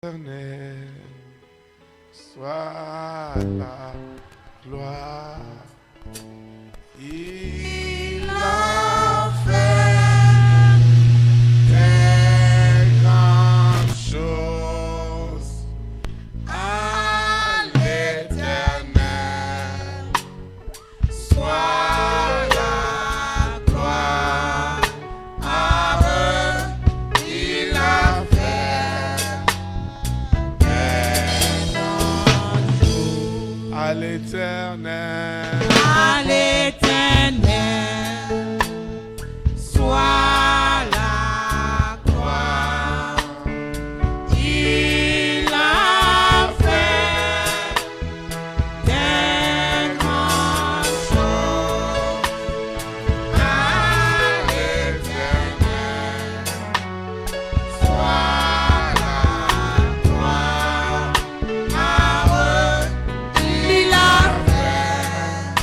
Éternel, soit la gloire. Il a fait des grandes choses à l'Éternel. Soit la gloire à eux. Il a fait à l'Éternel. À l'Éternel soit la gloire. Il a fait des grandes choses. À l'Éternel soit la gloire. À eux, il a fait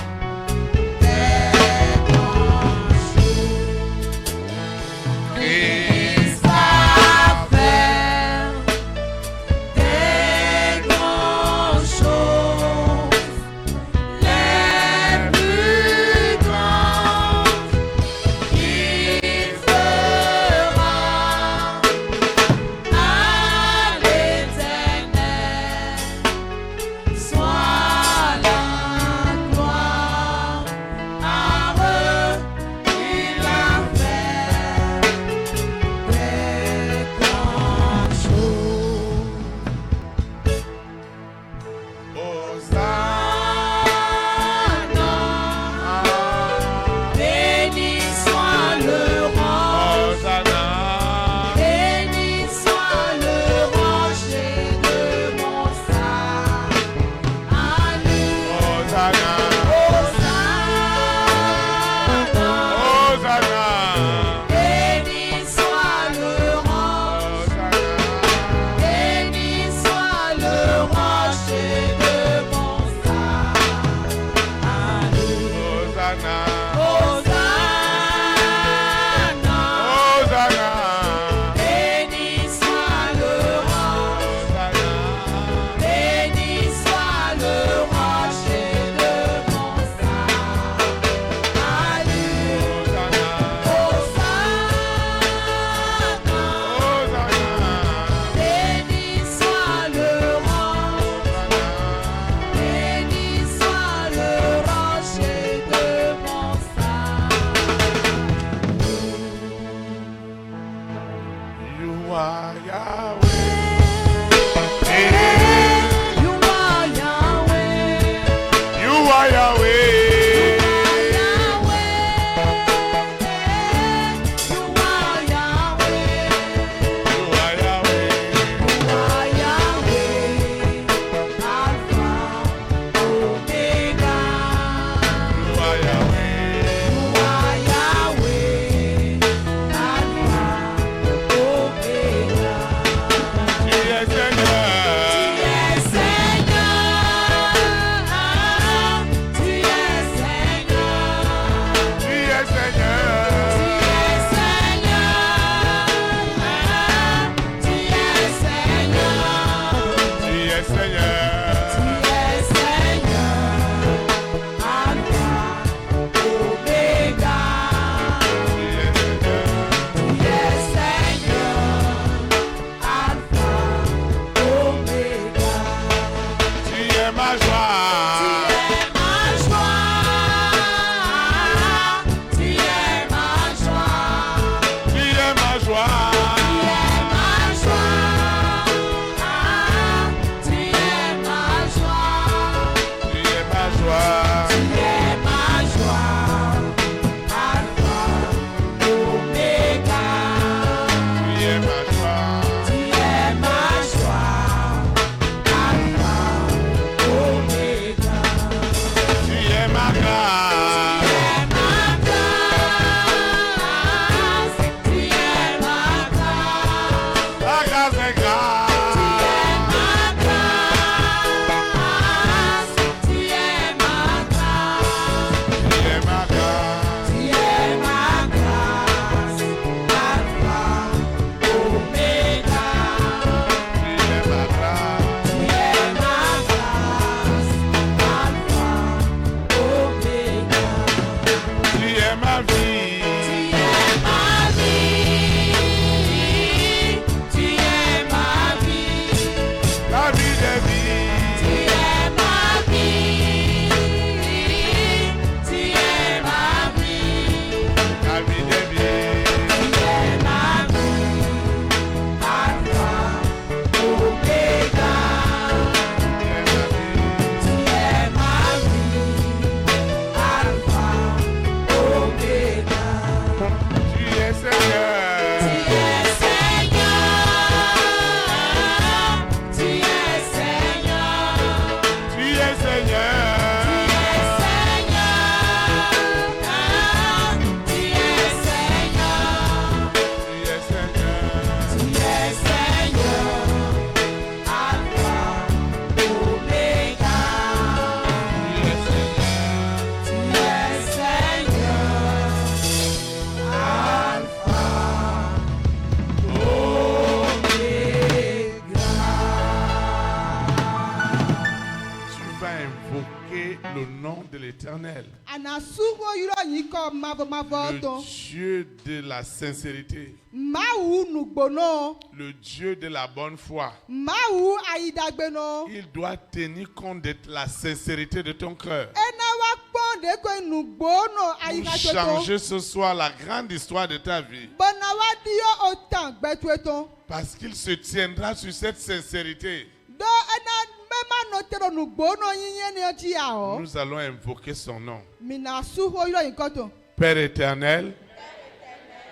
de l'Éternel, Anasugo yuro yiko mavo le ton. Dieu de la sincérité, Mawu nugbono. le Dieu de la bonne foi. Mawu ayidagbeno. Il doit tenir compte de la sincérité de ton cœur. Enawa kponde ko nugbono Pour ayidagbeton. changer ce soir la grande histoire de ta vie. Bonawa dio otan gbetueton. Parce qu'il se tiendra sur cette sincérité. Do ena mema notero nugbono yinye ni oji ao. Nous allons invoquer son nom. Mina suho yuro yikoto. Père éternel,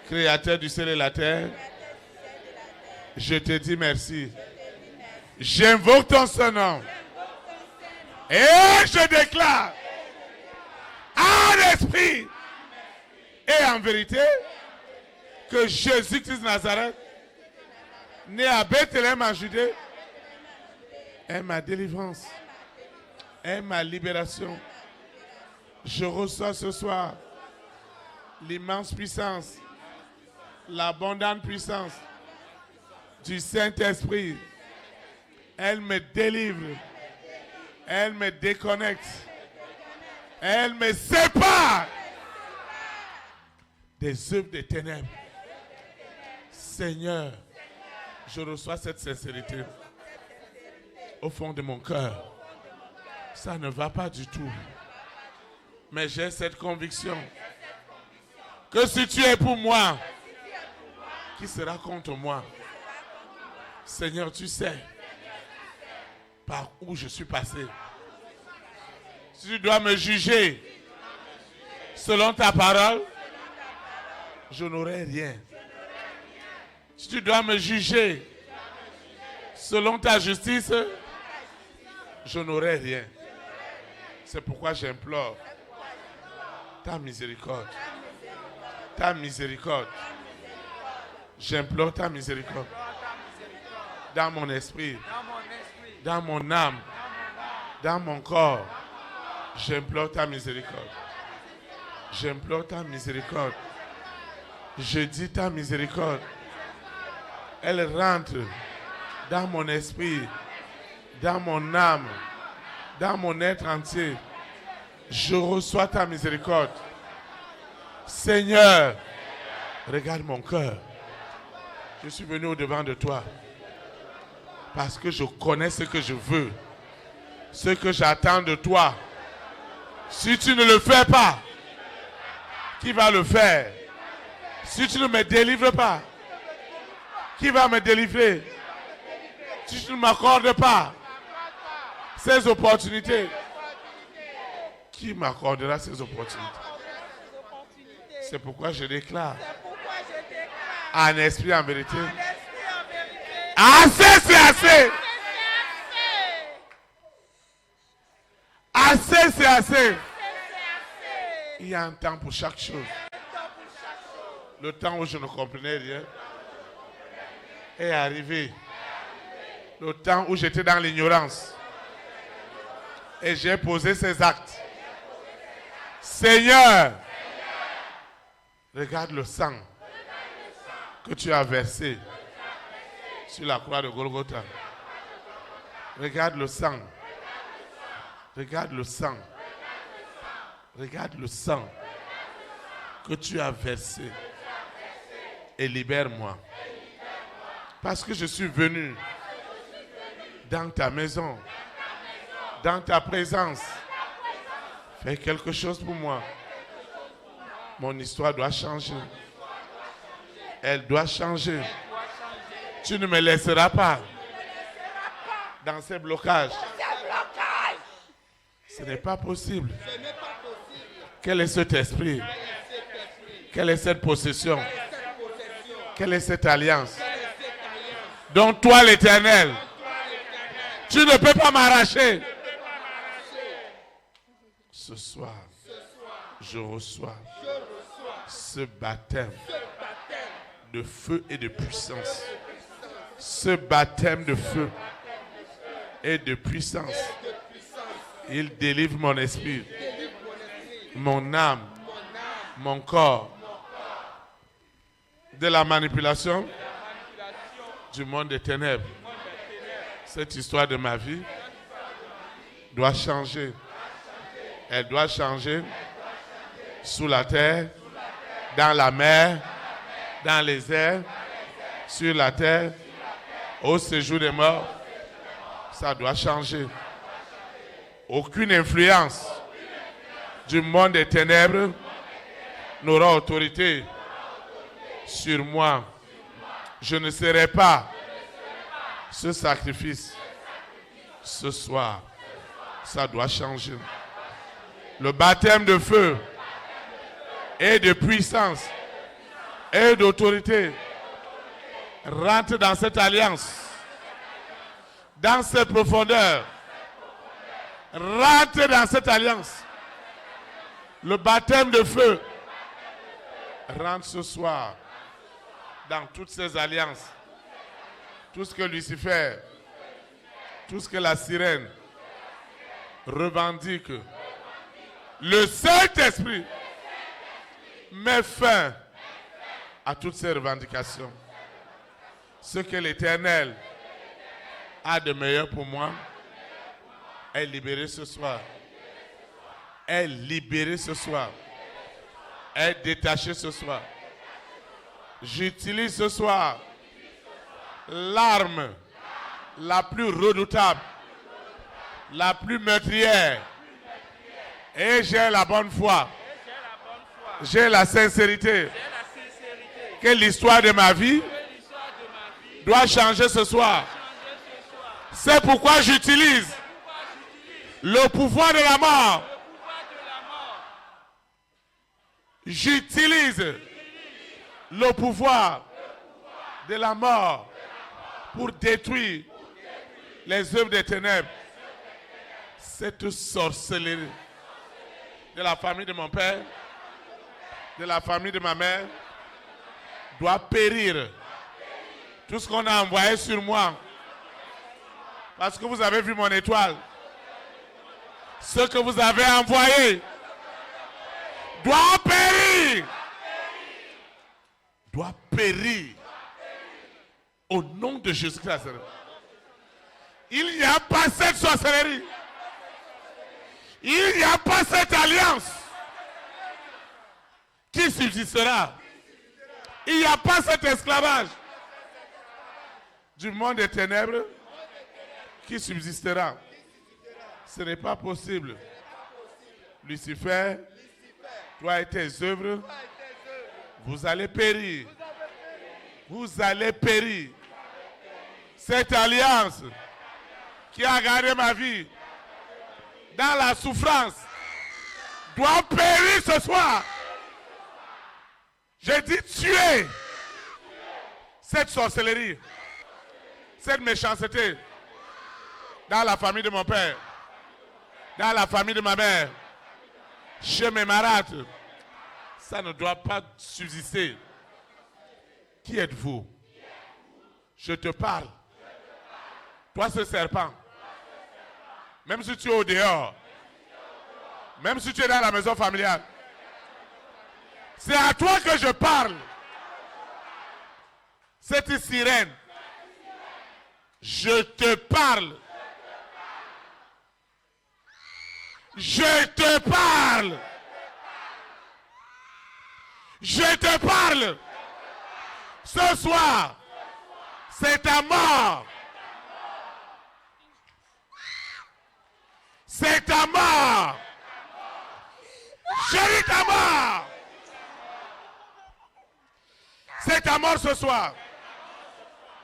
Créateur du ciel et la terre, je te dis merci. J'invoque ton son nom. Et je déclare en esprit et en vérité que Jésus-Christ de Nazareth, né à Bethléem en Judée, est ma délivrance, est ma libération. Je reçois ce soir l'immense puissance, l'abondante puissance du Saint-Esprit. Elle me délivre, elle me déconnecte, elle me sépare des œuvres des ténèbres. Seigneur, je reçois cette sincérité au fond de mon cœur. Ça ne va pas du tout. Mais j'ai cette conviction que si tu es pour moi, qui sera contre moi? Seigneur, tu sais par où je suis passé. Si tu dois me juger selon ta parole, je n'aurai rien. Si tu dois me juger selon ta justice, je n'aurai rien. C'est pourquoi j'implore ta miséricorde. Ta miséricorde. J'implore ta miséricorde. Dans mon esprit, dans mon âme, dans mon corps, j'implore ta miséricorde. J'implore ta miséricorde. Je dis ta miséricorde. Elle rentre dans mon esprit, dans mon âme, dans mon être entier. Je reçois ta miséricorde. Seigneur, regarde mon cœur. Je suis venu au-devant de toi parce que je connais ce que je veux, ce que j'attends de toi. Si tu ne le fais pas, qui va le faire? Si tu ne me délivres pas, qui va me délivrer? Si tu ne m'accordes pas ces opportunités, qui m'accordera ces opportunités? C'est pourquoi je déclare en esprit, en vérité. Assez, c'est assez. Assez, c'est assez. Il y a un temps pour chaque chose. Le temps où je ne comprenais rien est arrivé. Le temps où j'étais dans l'ignorance. Et j'ai posé ces actes. Seigneur, regarde le sang que tu as versé sur la croix de Golgotha. Regarde le sang. Regarde le sang. Regarde le sang que tu as versé. Et libère-moi. Parce que je suis venu dans ta maison, dans ta présence. Fais quelque chose pour moi. Mon histoire doit changer. Elle doit changer. Tu ne me laisseras pas dans ces blocages. Ce n'est pas possible. Quel est cet esprit? Quelle est cette possession? Quelle est cette alliance? Donc toi, l'Éternel, tu ne peux pas m'arracher. Ce soir, je reçois ce baptême de feu et de puissance. Ce baptême de feu et de puissance. Il délivre mon esprit, mon âme, mon corps de la manipulation du monde des ténèbres. Cette histoire de ma vie doit changer. Elle doit changer sous la terre, dans la mer, dans les airs, sur la terre, au séjour des morts. Ça doit changer. Aucune influence du monde des ténèbres n'aura autorité sur moi. Je ne serai pas ce sacrifice ce soir. Ça doit changer. Le baptême de feu et de puissance et d'autorité rentre dans cette alliance, dans cette profondeur. Rentre dans cette alliance. Le baptême de feu rentre ce soir dans toutes ces alliances. Tout ce que Lucifer, tout ce que la sirène revendique, le Saint-Esprit met fin à toutes ces revendications. Ce que l'Éternel a de meilleur pour moi est libéré ce soir. Est libéré ce soir. Est détaché ce soir. J'utilise ce soir l'arme la plus redoutable, la plus meurtrière. Et j'ai la bonne foi. J'ai la sincérité. Que l'histoire de ma vie doit changer ce soir. C'est pourquoi j'utilise le pouvoir de la mort. J'utilise le pouvoir de la mort pour détruire les œuvres des ténèbres. Cette sorcellerie de la famille de mon père, de la famille de ma mère, doit périr. Tout ce qu'on a envoyé sur moi, parce que vous avez vu mon étoile, ce que vous avez envoyé doit périr. Doit périr. Au nom de Jésus-Christ. Il n'y a pas cette sorcellerie. Il n'y a pas cette alliance qui subsistera. Il n'y a pas cet esclavage du monde des ténèbres qui subsistera. Ce n'est pas possible. Lucifer, toi et tes œuvres, vous allez périr. Vous allez périr. Cette alliance qui a gardé ma vie dans la souffrance doit périr ce soir. J'ai dit tuer cette sorcellerie, cette méchanceté dans la famille de mon père, dans la famille de ma mère, chez mes marâtres. Ça ne doit pas subsister. Qui êtes-vous? Je te parle. Toi, ce serpent. Même si tu es au dehors, même si tu es dans la maison familiale, c'est à toi que je parle. Cette sirène, je te parle. Je te parle. Je te parle. Ce soir, c'est ta mort. C'est ta mort. Chérie, ta mort. C'est ta mort ce soir.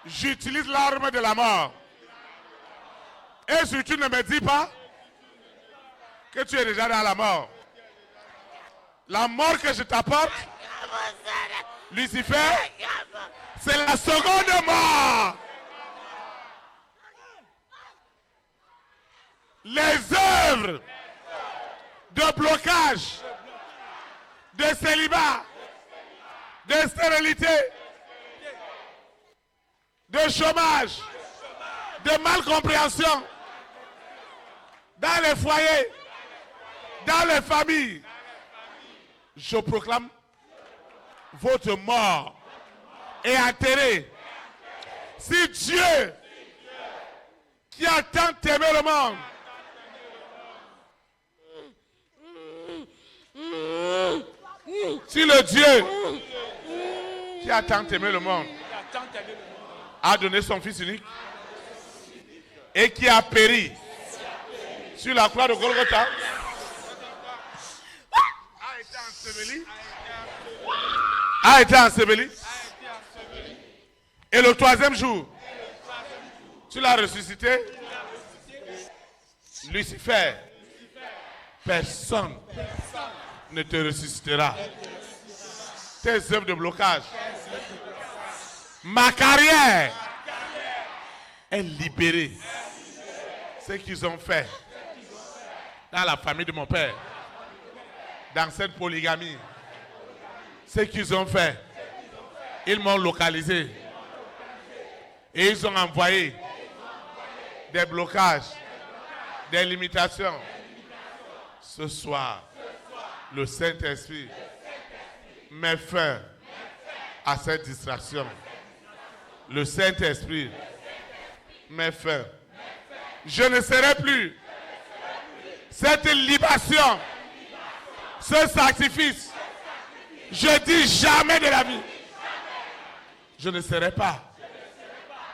J'utilise l'arme de la mort. Et si tu ne me dis pas que tu es déjà dans la mort, la mort que je t'apporte, Lucifer, c'est la seconde mort. Les œuvres de blocage, de célibat, de stérilité, de chômage, de malcompréhension dans les foyers, dans les familles, je proclame votre mort est enterrée. Si Dieu, qui a tant aimé le monde, Si le Dieu qui a tant aimé le monde a donné son Fils unique et qui a péri sur la croix de Golgotha, a été enseveli, et le troisième jour, tu l'as ressuscité, Lucifer, personne ne te ressuscitera. Tes œuvres de blocage, ma carrière est libérée. Ce qu'ils ont fait dans la famille de mon père, dans cette polygamie, ce qu'ils ont fait, ils m'ont localisé et ils ont envoyé des blocages, des limitations. Ce soir, le Saint-Esprit met fin à cette distraction. Le Saint-Esprit met fin. Je ne serai plus cette libation, ce sacrifice. Je dis jamais de la vie. Je ne serai pas.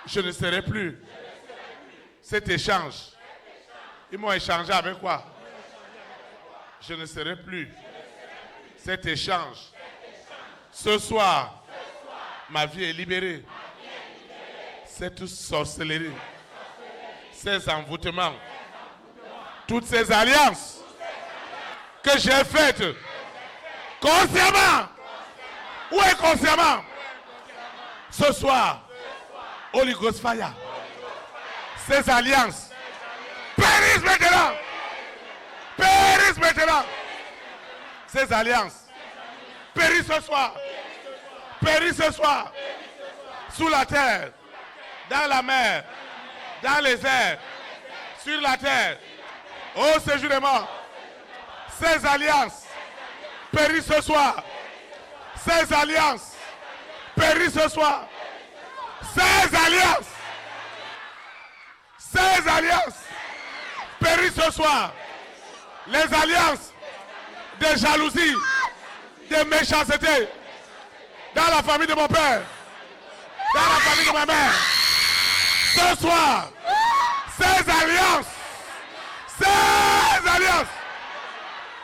Je ne serai plus cet échange. Ils m'ont échangé avec quoi? Je ne serai plus cet échange. Ce soir, ma vie est libérée. Cette sorcellerie, ces envoûtements, toutes ces alliances que j'ai faites consciemment ou inconsciemment, ce soir, Holy Ghost Fire, ces alliances périssent maintenant. Périssent maintenant. Ces alliances périssent ce soir. Périssent ce soir. Sous la terre, dans la mer, dans les airs, sur la terre, au séjour des morts. Ces alliances périssent ce soir. Ces alliances périssent ce soir. Ces alliances périssent ce soir. Les alliances de jalousie, de méchanceté, dans la famille de mon père, dans la famille de ma mère. Ce soir, ces alliances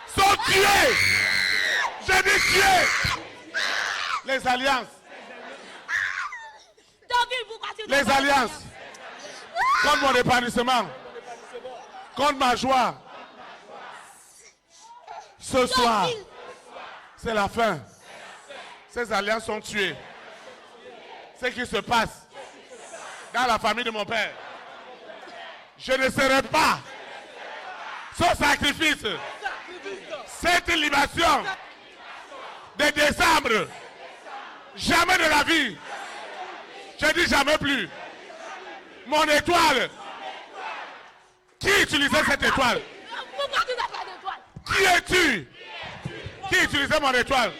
sont tuées. Je dis tuées. Les alliances. Les alliances contre mon épanouissement, contre ma joie. Ce soir, c'est la fin. Ces alliances sont tuées. Ce qui se passe dans la famille de mon père, je ne serai pas ce sacrifice, cette libation de décembre. Jamais de la vie. Je dis jamais plus. Mon étoile. Qui utilisait cette étoile? Qui es-tu? Qui utilisait mon étoile?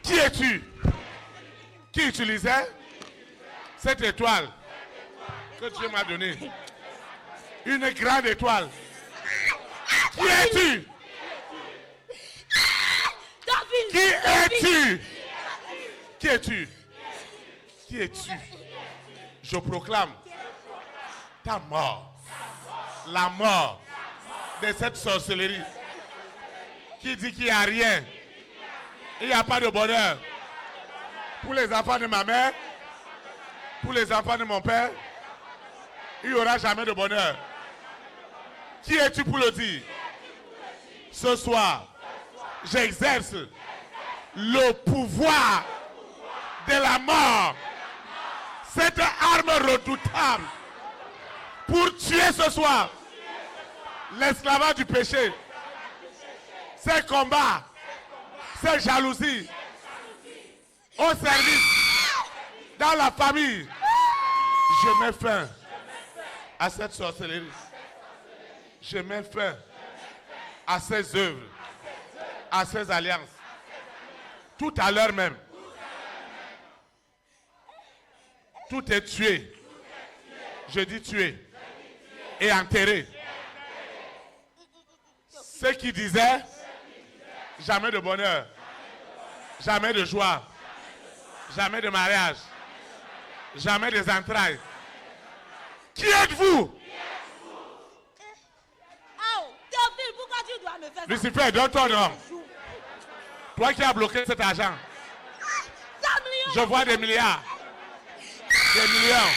Qui es-tu? Qui utilisait cette étoile que Dieu m'a donnée? Une grande étoile. Qui es-tu? Qui es-tu? Qui es-tu? Qui es-tu? Je proclame ta mort. La mort de cette sorcellerie qui dit qu'il n'y a rien. Il n'y a pas de bonheur. Pour les enfants de ma mère, pour les enfants de mon père, il n'y aura jamais de bonheur. Qui es-tu pour le dire? Ce soir, j'exerce le pouvoir de la mort. Cette arme redoutable pour tuer ce soir l'esclavage du péché, ces combats, ces jalousies au service dans la famille. Je mets fin à cette sorcellerie. Je mets fin à ces œuvres, à ces alliances. Tout à l'heure même, tout est tué. Je dis tué et enterré. Ceux qui disaient jamais de bonheur, jamais de joie, jamais de mariage, jamais des entrailles. Qui êtes-vous? Théophile, pourquoi tu dois me faire ça? Lucifer, donne ton nom. Toi qui as bloqué cet argent. Je vois des milliards. Des millions.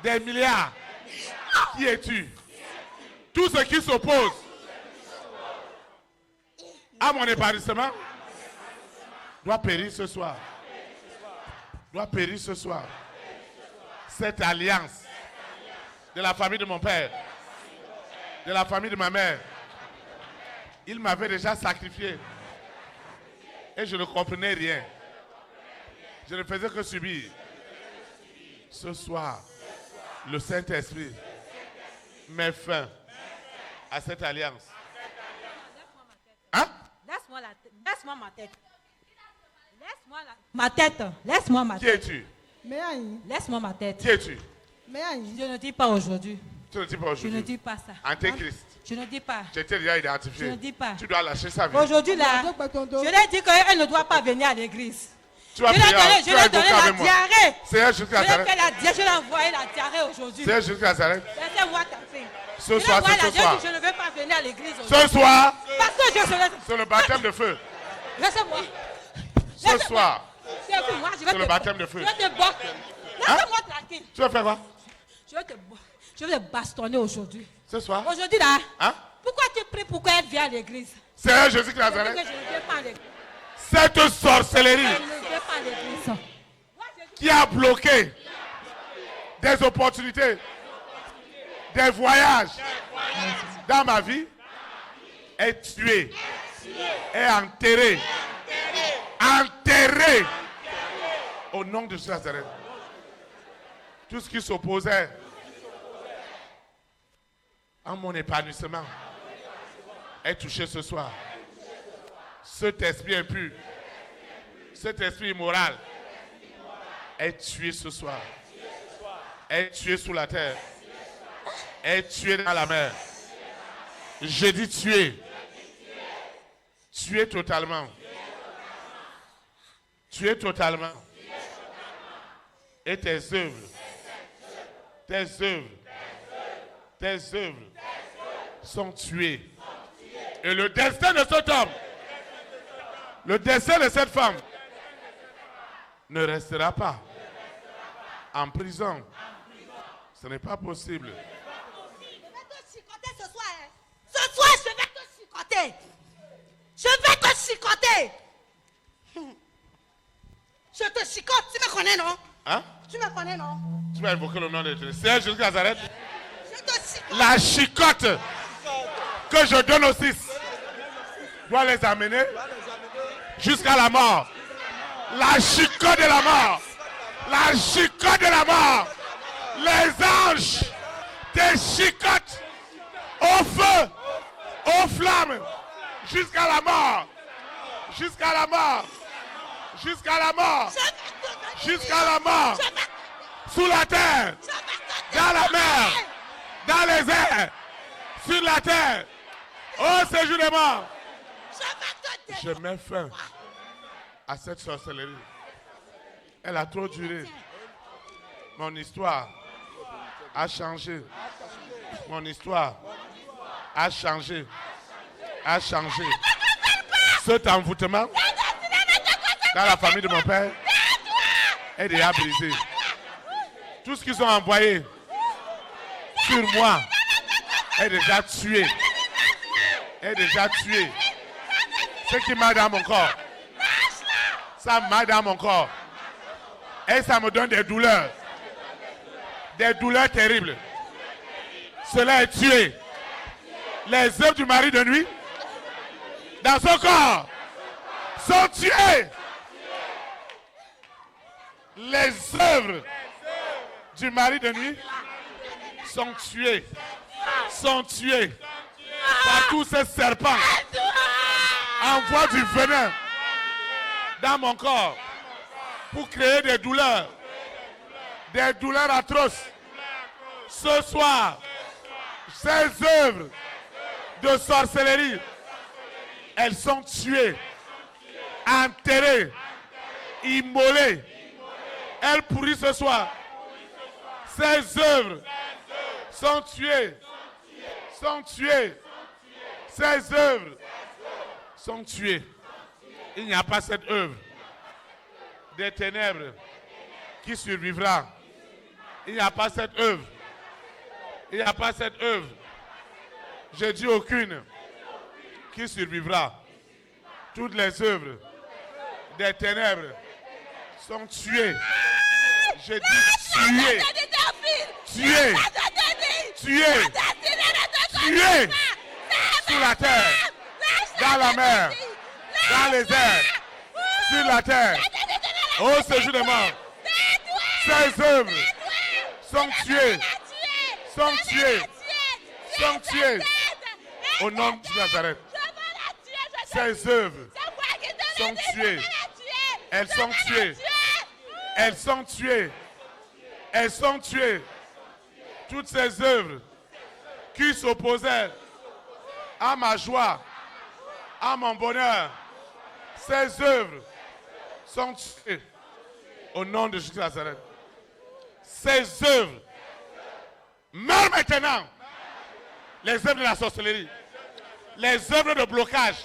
Des milliards. Qui es-tu? Tout ce qui s'oppose à mon épanouissement doit périr ce soir. Doit périr ce soir. Cette alliance de la famille de mon père, de la famille de ma mère, il m'avait déjà sacrifié. Et je ne comprenais rien. Je ne faisais que subir. Ce soir, le Saint-Esprit met fin à cette alliance. Hein? Laisse-moi ma tête. Laisse-moi ma tête. Laisse-moi ma Qui tête. es-tu? Laisse-moi ma tête. Qui es-tu? Je ne dis pas aujourd'hui. Tu ne dis pas Je aujourd'hui. ne dis pas ça. Antéchrist. Je ne dis pas. Je t'ai déjà identifié. Je ne dis pas. Tu dois lâcher sa vie. Aujourd'hui là, je lui ai dit qu'elle ne doit pas venir à l'église. Tu vas Je lui ai prier. donné la diarrhée. Seigneur Jésus Je lui ai Nazareth. fait la diarrhée. Je lui ai envoyé la diarrhée aujourd'hui. Seigneur Jésus Nazareth. Laissez-moi taper. Ce soir, c'est ce soir. Je ne veux pas venir à l'église aujourd'hui. Ce soir, Parce que je serai... c'est le baptême de feu. Laissez-moi. Ce soir, Moi, je vais c'est le baptême de feu. Je vais te botter. Laissez-moi tranquille. Tu vas faire quoi? Je vais te bastonner aujourd'hui. Ce soir? Aujourd'hui là, Hein? pourquoi tu pries pour qu'elle vienne à l'église? Seigneur Jésus Parce que Nazareth. je ne viens pas à l'église. Cette sorcellerie Je ne viens pas à l'église. qui a bloqué des opportunités, des voyages dans ma vie est tuée, est enterrée. Enterrée au nom de Jésus Nazareth. Tout ce qui s'opposait à mon épanouissement est touché ce soir. Cet esprit impur, cet esprit immoral est tué ce soir. Est tué sous la terre. Est tué dans la mer. J'ai dit tué. Tué totalement. Tué totalement. Et tes œuvres, sont tuées. Et le destin de cet homme, le destin de cette femme, ne restera pas en prison. Ce n'est pas possible. Je vais te chicoter ce soir. Ce soir, je vais te chicoter. Je vais te chicoter. Je te chicote. Tu me connais, non? Hein? Tu me connais, non? Tu vas invoquer le nom de Dieu. Seigneur Jésus Nazareth. Je te chicote. La chicote que je donne aux six doit les amener jusqu'à la mort. La chicote de la mort. La chicote de la mort. Les anges te chicotent au feu, aux flammes, jusqu'à la mort. Jusqu'à la mort. Jusqu'à la mort. Jusqu'à la mort. Sous la terre. Dans la mer. Dans les airs. Sur la terre. Au séjour des morts. Je mets fin à cette sorcellerie. Elle a trop duré. Mon histoire a changé. Mon histoire a changé. A changé. Cet envoûtement dans la famille de mon père est déjà brisé. Tout ce qu'ils ont envoyé sur moi est déjà tué. Est déjà tué. Ce qui m'a dans mon corps, ça m'a dans mon corps. Et ça me donne des douleurs. Des douleurs terribles. Cela est tué. Les œuvres du mari de nuit dans son corps sont tuées. Les œuvres du mari de nuit sont tuées. Sont tuées par tous ces serpents. Envoie du venin dans mon corps pour créer des douleurs atroces. Ce soir, ces œuvres de sorcellerie, elles sont tuées, enterrées, immolées. Elles pourrissent ce soir. Ces œuvres sont tuées. Sont tuées. Ces œuvres sont tuées. Il n'y a pas cette œuvre des ténèbres qui survivra. Il n'y a pas cette œuvre. Il n'y a pas cette œuvre. Je dis aucune qui survivra. Toutes les œuvres des ténèbres sont tuées. Je dis tuées. Tuées. Tuées. Tuées. Sous la terre. Dans la mer. Dans les airs. Sur la terre. Au séjour des morts. Ces œuvres sont tuées. Sont tuées. Sont tuées. Au nom de Nazareth. Ces œuvres sont tuées. Elles sont tuées. Elles sont tuées. Elles sont tuées. Toutes ces œuvres qui s'opposaient à ma joie, à mon bonheur, ces œuvres sont tuées au nom de Jésus de Nazareth. Ces œuvres meurent maintenant. Les œuvres de la sorcellerie, les œuvres de blocage,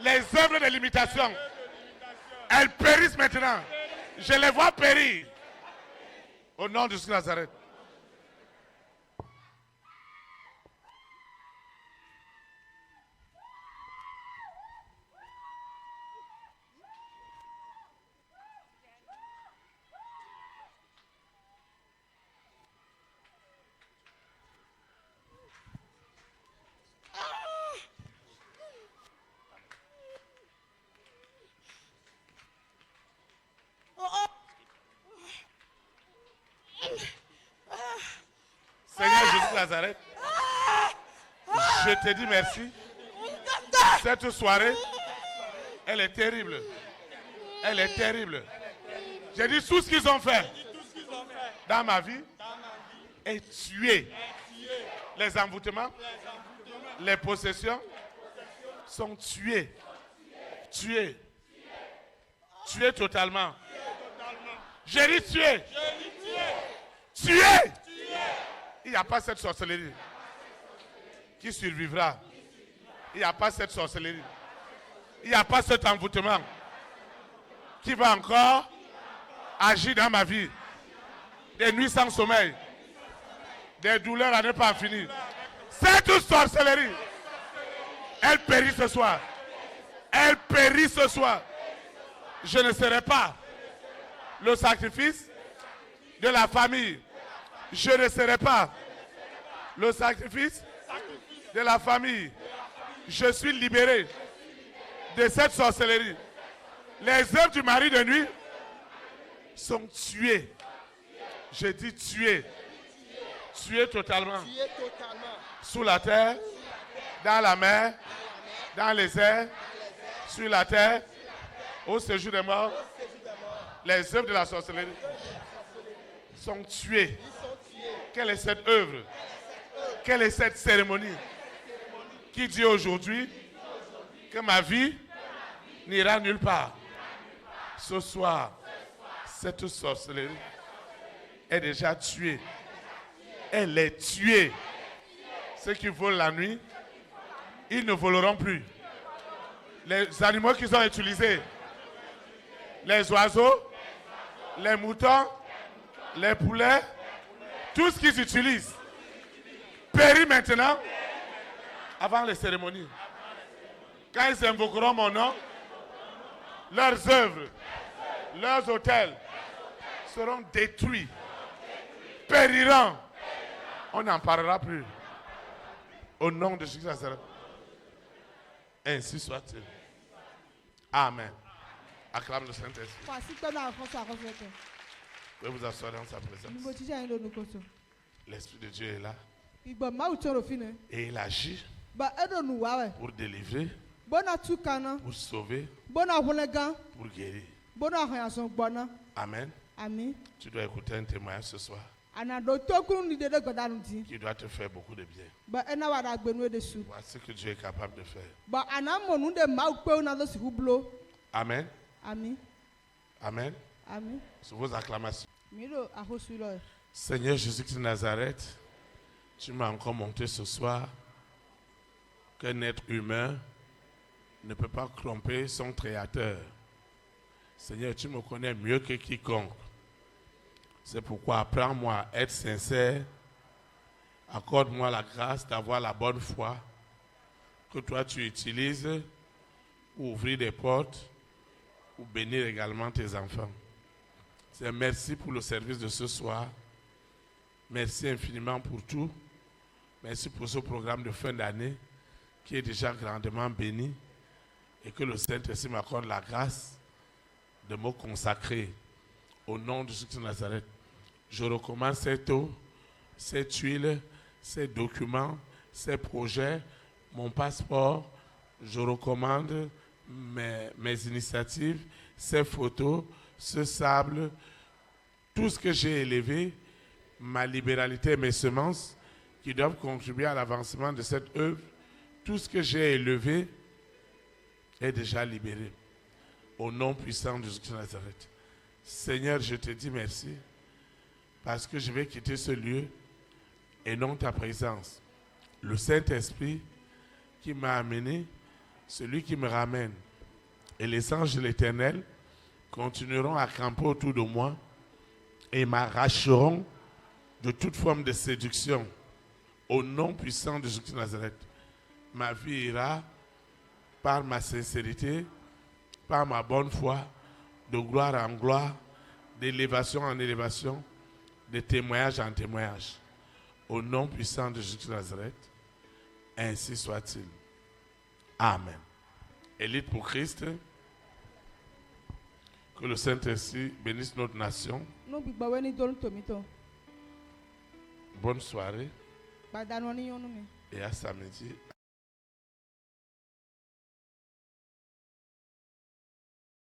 les œuvres de limitation, elles périssent maintenant. Je les vois périr au nom de Jésus de Nazareth. Seigneur Jésus de Nazareth, je te dis merci. Cette soirée, elle est terrible. Elle est terrible. J'ai dit tout ce qu'ils ont fait dans ma vie est tué. Les envoûtements, les possessions sont tués. Tués. Tués totalement. J'ai dit tué. Tué. Il n'y a pas cette sorcellerie qui survivra. Il n'y a pas cette sorcellerie. Il n'y a pas cet envoûtement qui va encore agir dans ma vie. Des nuits sans sommeil. Des douleurs à ne pas en finir. Cette sorcellerie, elle périt ce soir. Elle périt ce soir. Je ne serai pas le sacrifice de la famille. Je ne serai pas le sacrifice de la famille. Je suis libéré de cette sorcellerie. Les œuvres du mari de nuit sont tuées. Je dis tuées. Tuées totalement. Sous la terre, dans la mer, dans les airs, sur la terre, au séjour des morts. Les œuvres de la sorcellerie sont tuées. Quelle est cette œuvre? Quelle est cette cérémonie qui dit aujourd'hui que ma vie n'ira nulle part? Ce soir, cette sorcellerie est déjà tuée. Elle est tuée. Ceux qui volent la nuit, ils ne voleront plus. Les animaux qu'ils ont utilisés, les oiseaux, les moutons, les poulets, tout ce qu'ils utilisent périt maintenant avant les cérémonies. Quand ils invoqueront mon nom, leurs œuvres, leurs autels seront détruits, périront. On n'en parlera plus. Au nom de Jésus Nazareth. Ainsi soit-il. Amen. Acclame le Saint-Esprit. Vous pouvez vous asseoir dans sa présence. L'Esprit de Dieu est là. Et il agit pour délivrer, pour sauver, pour guérir. Amen. Amen. Tu dois écouter un témoignage ce soir. Ana do tokun ni de goda nti. qui doit te faire beaucoup de bien. Ba ena wada gbenu de su. Voici ce que Dieu est capable de faire. Ba ana mo nu de ma pe na do si hublo. Amen. Amen. Amen. Amen. Sur vos acclamations. Miro ahosu lo. Seigneur Jésus-Christ de Nazareth, tu m'as encore montré ce soir qu'un être humain ne peut pas tromper son créateur. Seigneur, tu me connais mieux que quiconque. C'est pourquoi apprends-moi à être sincère. Accorde-moi la grâce d'avoir la bonne foi que toi tu utilises pour ouvrir des portes, pour bénir également tes enfants. Seigneur, merci pour le service de ce soir. Merci infiniment pour tout. Merci pour ce programme de fin d'année qui est déjà grandement béni et que le Saint-Esprit m'accorde la grâce de me consacrer au nom de Jésus de Nazareth. Je recommande cette eau, cette huile, ces documents, ces projets, mon passeport. Je recommande mes initiatives, ces photos, ce sable, tout ce que j'ai élevé, ma libéralité et mes semences qui doivent contribuer à l'avancement de cette œuvre. Tout ce que j'ai élevé est déjà libéré. Au nom puissant de Jésus de Nazareth. Seigneur, je te dis merci parce que je vais quitter ce lieu et non ta présence. Le Saint-Esprit qui m'a amené, celui qui me ramène et les anges de l'Éternel continueront à camper autour de moi et m'arracheront de toute forme de séduction. Au nom puissant de Jésus de Nazareth, ma vie ira par ma sincérité, par ma bonne foi, de gloire en gloire, d'élévation en élévation, de témoignage en témoignage. Au nom puissant de Jésus de Nazareth, ainsi soit-il. Amen. Élite pour Christ, que le Saint-Esprit bénisse notre nation. Bonne soirée et à samedi.